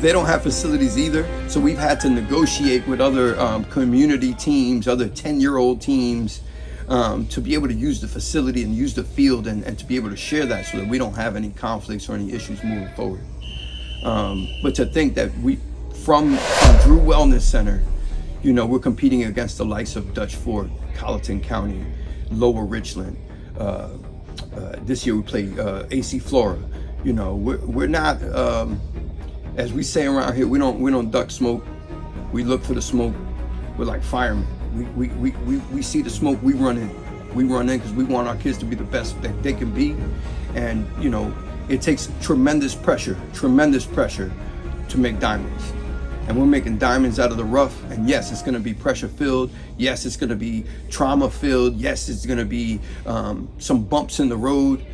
they don't have facilities either. So we've had to negotiate with other community teams, other 10-year-old teams, to be able to use the facility and use the field and to be able to share that so that we don't have any conflicts or any issues moving forward. But to think that from Drew Wellness Center, we're competing against the likes of Dutch Fork, Colleton County, Lower Richland. This year we played AC Flora. We're not, as we say around here, we don't duck smoke. We look for the smoke. We're like firemen. We see the smoke, we run in. We run in because we want our kids to be the best that they can be. And it takes tremendous pressure to make diamonds. And we're making diamonds out of the rough. And yes, it's going to be pressure filled. Yes, it's going to be trauma filled. Yes, it's going to be some bumps in the road.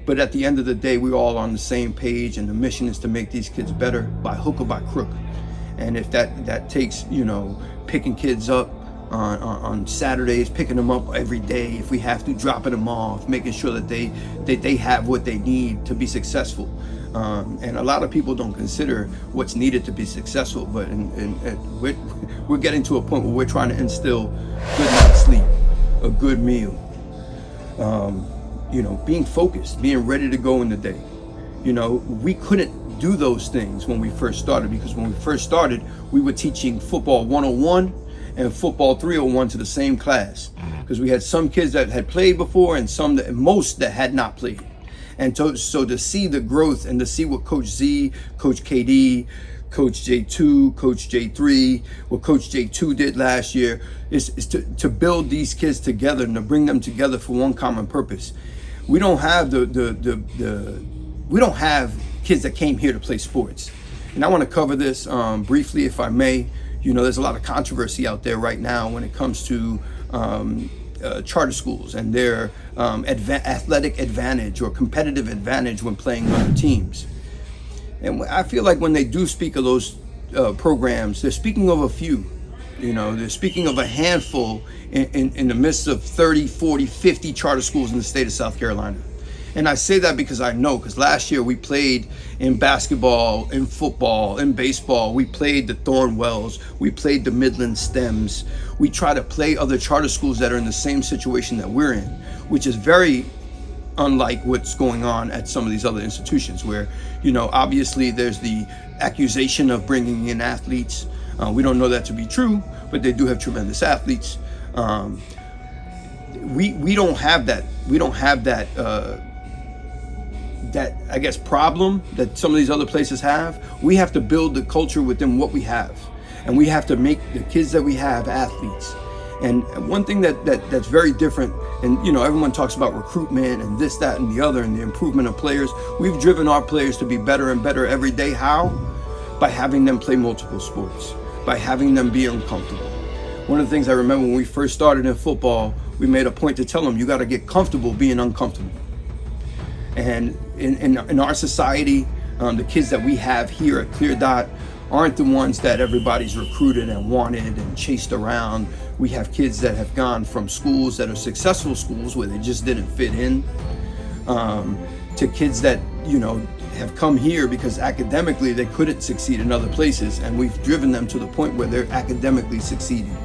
But at the end of the day, we're all on the same page, and the mission is to make these kids better by hook or by crook. And if that takes, picking kids up on Saturdays, picking them up every day, if we have to, dropping them off, making sure that they have what they need to be successful. And a lot of people don't consider what's needed to be successful, but we're getting to a point where we're trying to instill good night's sleep, a good meal, being focused, being ready to go in the day. We couldn't do those things when we first started, because when we first started, we were teaching football 101 and football 301 to the same class, because we had some kids that had played before and most that had not played. And so to see the growth and to see what Coach Z, Coach KD, Coach J2, Coach J3, what Coach J2 did last year is to build these kids together and to bring them together for one common purpose. We don't have we don't have kids that came here to play sports. And I want to cover this briefly, if I may. There's a lot of controversy out there right now when it comes to charter schools and their athletic advantage or competitive advantage when playing other teams. And I feel like when they do speak of those programs, they're speaking of a few. They're speaking of a handful in the midst of 30, 40, 50 charter schools in the state of South Carolina. And I say that because last year we played in basketball, in football, in baseball. We played the Thornwells, we played the Midland Stems. We try to play other charter schools that are in the same situation that we're in, which is very unlike what's going on at some of these other institutions where, obviously there's the accusation of bringing in athletes. We don't know that to be true, but they do have tremendous athletes. We don't have that. We don't have that I guess problem that some of these other places have. We have to build the culture within what we have, and we have to make the kids that we have athletes. And one thing that's very different, and everyone talks about recruitment and this, that, and the other, and the improvement of players. We've driven our players to be better and better every day. How? By having them play multiple sports, by having them be uncomfortable. One of the things I remember when we first started in football, we made a point to tell them, you got to get comfortable being uncomfortable. And in our society, the kids that we have here at Clear Dot aren't the ones that everybody's recruited and wanted and chased around. We have kids that have gone from schools that are successful schools where they just didn't fit in, to kids that, have come here because academically they couldn't succeed in other places, and we've driven them to the point where they're academically succeeding.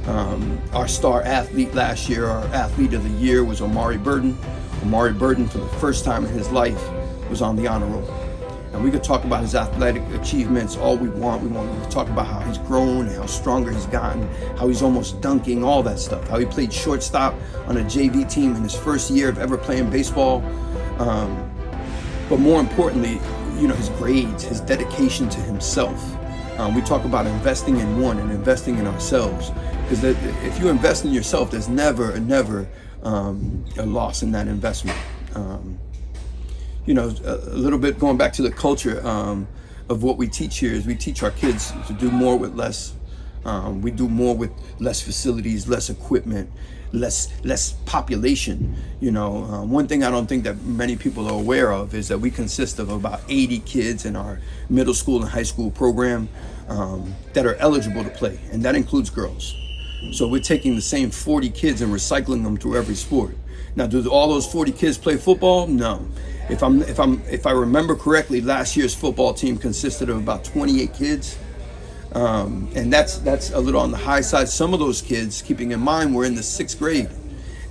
Our star athlete last year, our athlete of the year, was Omari Burden. Omari Burden, for the first time in his life, was on the honor roll. And we could talk about his athletic achievements all we want. We to talk about how he's grown, how stronger he's gotten, how he's almost dunking, all that stuff. How he played shortstop on a JV team in his first year of ever playing baseball. But more importantly, his grades, his dedication to himself. We talk about investing in one and investing in ourselves. Because if you invest in yourself, there's never a loss in that investment. A little bit going back to the culture of what we teach here is we teach our kids to do more with less. We do more with less facilities, less equipment, less population. One thing I don't think that many people are aware of is that we consist of about 80 kids in our middle school and high school program that are eligible to play, and that includes girls. So we're taking the same 40 kids and recycling them through every sport. Now, do all those 40 kids play football? No. If I remember correctly, last year's football team consisted of about 28 kids. And that's a little on the high side. Some of those kids, keeping in mind, were in the 6th grade,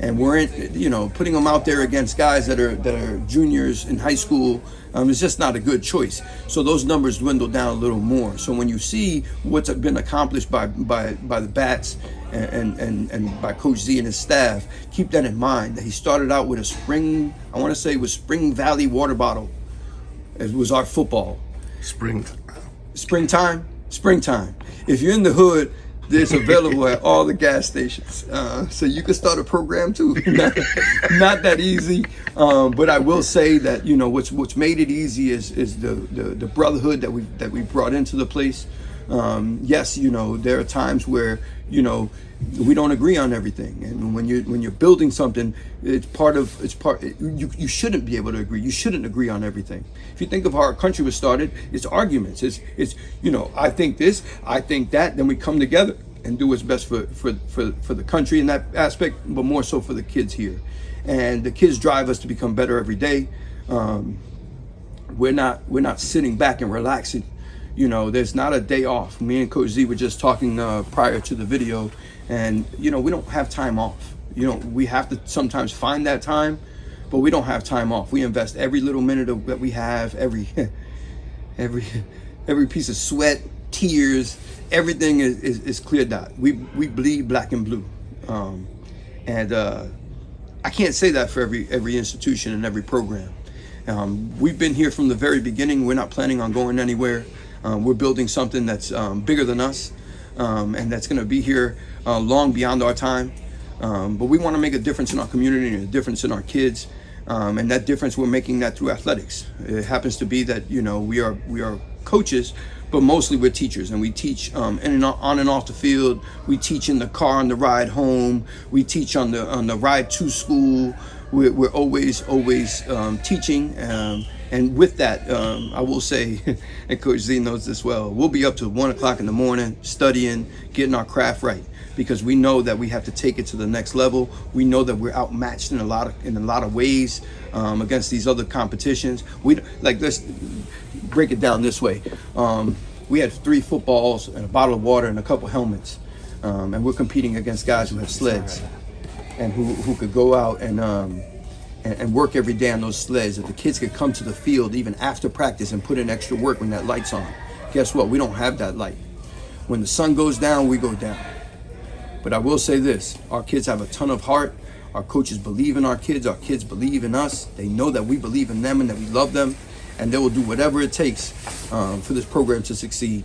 and we're in, putting them out there against guys that are juniors in high school. Is just not a good choice. So those numbers dwindle down a little more. So when you see what's been accomplished by the Bats and by Coach Z and his staff, keep that in mind. That he started out with I want to say it was Spring Valley water bottle. It was our football. Springtime. If you're in the hood, it's available at all the gas stations. So you can start a program too. Not that easy, but I will say that what's made it easy is the brotherhood that we brought into the place. Yes, there are times where we don't agree on everything, and when you're building something, you shouldn't be able to agree. You shouldn't agree on everything. If you think of how our country was started, it's arguments. It's I think this, I think that. Then we come together and do what's best for the country in that aspect, but more so for the kids here. And the kids drive us to become better every day. We're not sitting back and relaxing. There's not a day off. Me and Coach Z were just talking prior to the video, and we don't have time off. We have to sometimes find that time, but we don't have time off. We invest every little minute that we have, every piece of sweat, tears, everything is clear dot. We bleed black and blue, and I can't say that for every institution and every program. We've been here from the very beginning. We're not planning on going anywhere. We're building something that's bigger than us, and that's going to be here long beyond our time. But we want to make a difference in our community and a difference in our kids, and that difference, we're making that through athletics. It happens to be that we are coaches, but mostly we're teachers, and we teach on and off the field. We teach in the car on the ride home. We teach on the ride to school. We're always teaching. And with that, I will say, and Coach Z knows this well, we'll be up to 1 o'clock in the morning studying, getting our craft right, because we know that we have to take it to the next level. We know that we're outmatched in a lot of ways against these other competitions. Let's break it down this way. We had 3 footballs and a bottle of water and a couple helmets, and we're competing against guys who have sleds and who could go out and work every day on those sleds. If the kids could come to the field even after practice and put in extra work when that light's on. Guess what? We don't have that light. When the sun goes down, we go down. But I will say this, our kids have a ton of heart. Our coaches believe in our kids believe in us. They know that we believe in them and that we love them, and they will do whatever it takes for this program to succeed.